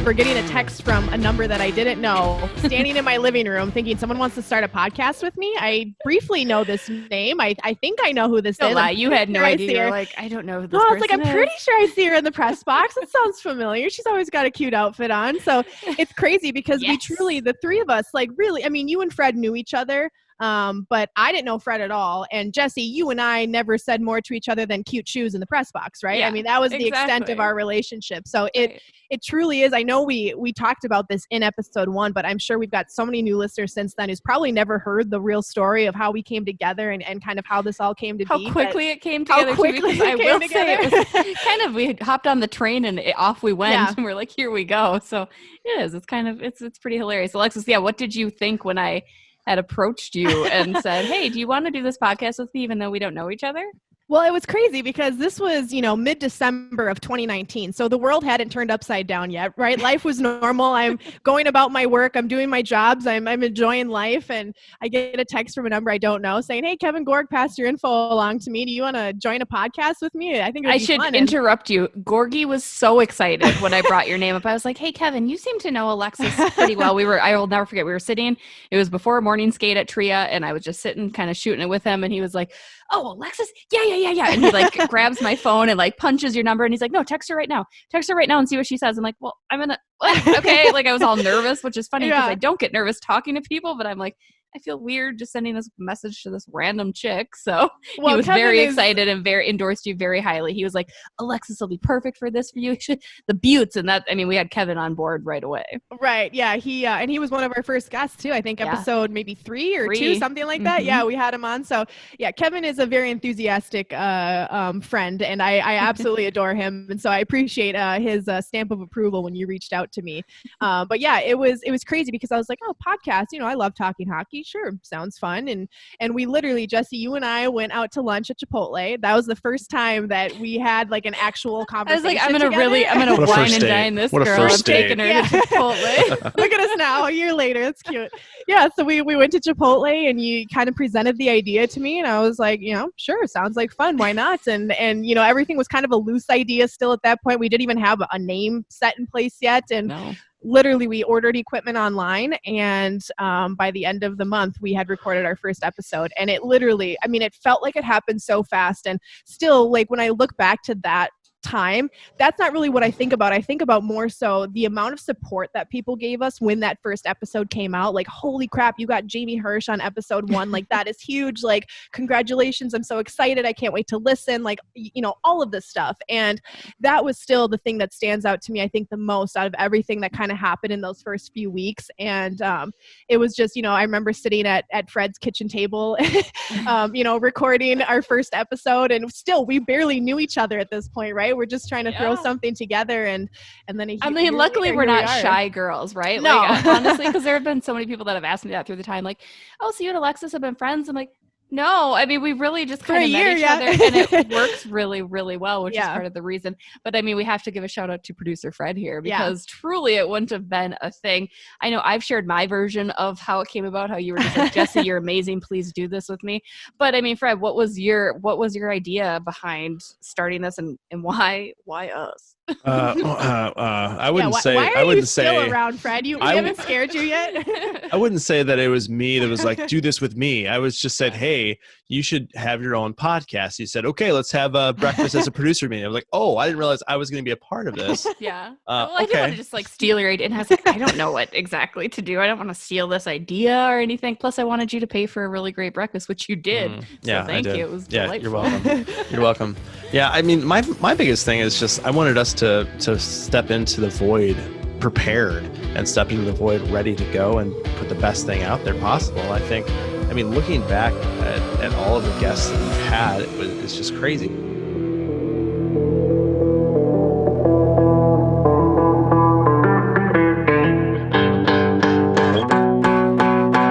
remember getting a text from a number that I didn't know, standing in my living room thinking someone wants to start a podcast with me. I briefly know this name. I think I know who this Don't is. lie. You had no idea. You were like, I don't know who this I was person like, I'm is. pretty sure I see her in the press box. It sounds familiar. She's always got a cute outfit on. So it's crazy because we truly, the three of us, like really, I mean, you and Fred knew each other. But I didn't know Fred at all. And Jesse, you and I never said more to each other than cute shoes in the press box, right? Yeah, I mean, that was the extent of our relationship. So it truly is. I know we talked about this in episode 1, but I'm sure we've got so many new listeners since then who's probably never heard the real story of how we came together and kind of how this all came to be. How quickly it came together. How quickly I will together. say it was kind of, we hopped on the train and off we went and we're like, here we go. So it is. It's kind of, it's pretty hilarious. Alexis, what did you think when I had approached you and said, hey, do you want to do this podcast with me even though we don't know each other? Well, it was crazy because this was, mid-December of 2019. So the world hadn't turned upside down yet, right? Life was normal. I'm going about my work. I'm doing my jobs. I'm enjoying life. And I get a text from a number I don't know saying, hey, Kevin Gorg passed your info along to me. Do you want to join a podcast with me? I think it would be fun. I should interrupt you. Gorgie was so excited when I brought your name up. I was like, hey, Kevin, you seem to know Alexis pretty well. I will never forget. We were sitting. It was before a morning skate at Tria. And I was just sitting kind of shooting it with him. And he was like, oh, Alexis, yeah. And he like grabs my phone and like punches your number. And he's like, no, text her right now and see what she says. I'm like, well, I'm gonna, okay. Like I was all nervous, which is funny because I don't get nervous talking to people, but I'm like, I feel weird just sending this message to this random chick. So he was Kevin very excited and very endorsed you very highly. He was like, Alexis will be perfect for this for you. The beauts. And that, I mean, we had Kevin on board right away. Right. Yeah. He, and he was one of our first guests too. I think episode maybe 3 or 2, something like that. Yeah. We had him on. So yeah, Kevin is a very enthusiastic, friend and I absolutely adore him. And so I appreciate, his, stamp of approval when you reached out to me. But yeah, it was crazy because I was like, oh, podcast, I love talking hockey. Sure, sounds fun. And we literally, Jesse, you and I went out to lunch at Chipotle. That was the first time that we had like an actual conversation. I was like, I'm gonna wine and dine this girl. I'm taking her to Chipotle. Look at us now, a year later. It's cute. Yeah, so we went to Chipotle and you kind of presented the idea to me and I was like, sure, sounds like fun. Why not? And everything was kind of a loose idea still at that point. We didn't even have a name set in place yet. And literally we ordered equipment online and by the end of the month we had recorded our first episode and it literally, I mean, it felt like it happened so fast and still like when I look back to that time, that's not really what I think about. I think about more so the amount of support that people gave us when that first episode came out. Like, holy crap, you got Jamie Hirsch on episode 1. Like, that is huge. Like, congratulations. I'm so excited. I can't wait to listen. Like, all of this stuff. And that was still the thing that stands out to me, I think, the most out of everything that kind of happened in those first few weeks. And it was just, I remember sitting at Fred's kitchen table, recording our first episode. And still, we barely knew each other at this point, right? We're just trying to throw something together and then luckily we're not shy girls, right? No. Like, honestly, because there have been so many people that have asked me that through the time, like, oh, so you and Alexis have been friends? I'm like, no, I mean, we really just kind of met each other and it works really, really well, which is part of the reason. But I mean, we have to give a shout out to producer Fred here because truly it wouldn't have been a thing. I know I've shared my version of how it came about, how you were just like, Jesse, you're amazing. Please do this with me. But I mean, Fred, what was your idea behind starting this and why us? I wouldn't say. Why are I wouldn't you say. Still around, Fred? We haven't scared you yet. I wouldn't say that it was me that was like, do this with me. I was just said, hey, you should have your own podcast. He said, okay, let's have a breakfast as a producer meeting. I was like, oh, I didn't realize I was going to be a part of this. Yeah. I didn't want to just like steal your idea. And I was like, I don't know what exactly to do. I don't want to steal this idea or anything. Plus, I wanted you to pay for a really great breakfast, which you did. So thank you. It was delightful. You're welcome. You're welcome. Yeah, I mean, my biggest thing is just I wanted us to step into the void prepared and step into the void ready to go and put the best thing out there possible. I think, looking back at all of the guests that we've had, it's just crazy.